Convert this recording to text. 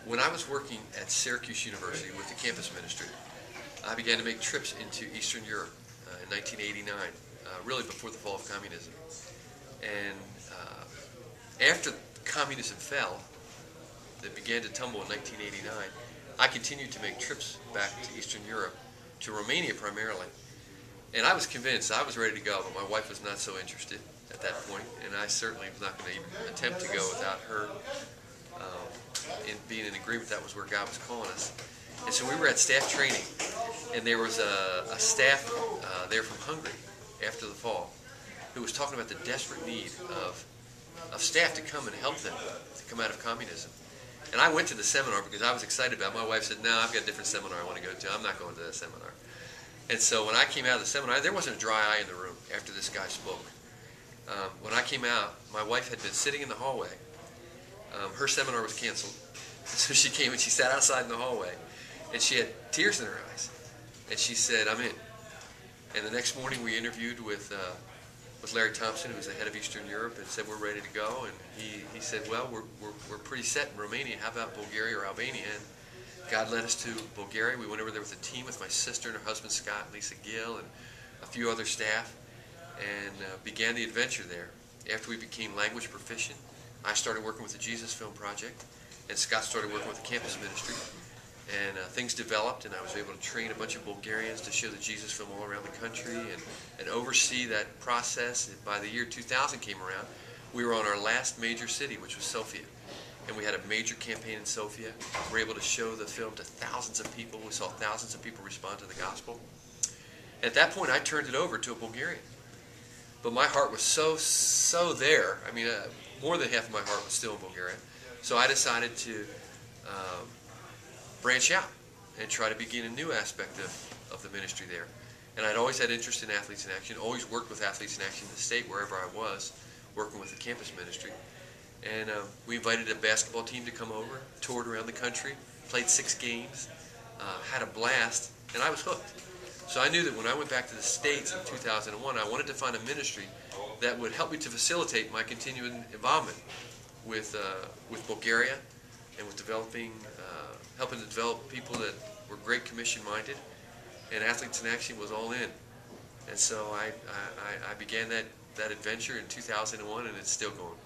When I was working at Syracuse University with the campus ministry, I began to make trips into Eastern Europe in 1989, really before the fall of communism. And after communism fell, that began to tumble in 1989, I continued to make trips back to Eastern Europe, to Romania primarily. And I was convinced, I was ready to go, but my wife was not so interested at that point, and I certainly was not going to even attempt to go without her being in agreement that was where God was calling us. And so we were at staff training, and there was a staff there from Hungary after the fall who was talking about the desperate need of staff to come and help them to come out of communism. And I went to the seminar because I was excited about it. My wife said, no, I've got a different seminar I want to go to. I'm not going to that seminar. And so when I came out of the seminar, there wasn't a dry eye in the room after this guy spoke. When I came out, my wife had been sitting in the hallway. Her seminar was canceled. So she came and she sat outside in the hallway. And she had tears in her eyes. And she said, I'm in. And the next morning we interviewed with Larry Thompson, who was the head of Eastern Europe, and said we're ready to go. And he said, well, we're pretty set in Romania. How about Bulgaria or Albania? And God led us to Bulgaria. We went over there with a team with my sister and her husband Scott, Lisa Gill, and a few other staff, and began the adventure there. After we became language proficient, I started working with the Jesus Film Project, and Scott started working with the campus ministry. And things developed, and I was able to train a bunch of Bulgarians to show the Jesus film all around the country and oversee that process. And by the year 2000 came around, we were on our last major city, which was Sofia. And we had a major campaign in Sofia. We were able to show the film to thousands of people. We saw thousands of people respond to the gospel. At that point, I turned it over to a Bulgarian. But my heart was so there. I mean, more than half of my heart was still in Bulgaria. So I decided to branch out and try to begin a new aspect of the ministry there. And I'd always had interest in Athletes in Action, always worked with Athletes in Action in the state wherever I was, working with the campus ministry. And we invited a basketball team to come over, toured around the country, played 6 games, had a blast, and I was hooked. So I knew that when I went back to the States in 2001, I wanted to find a ministry that would help me to facilitate my continuing involvement with Bulgaria and with helping to develop people that were Great Commission minded, and Athletes in Action was all in. And so I began that adventure in 2001, and it's still going.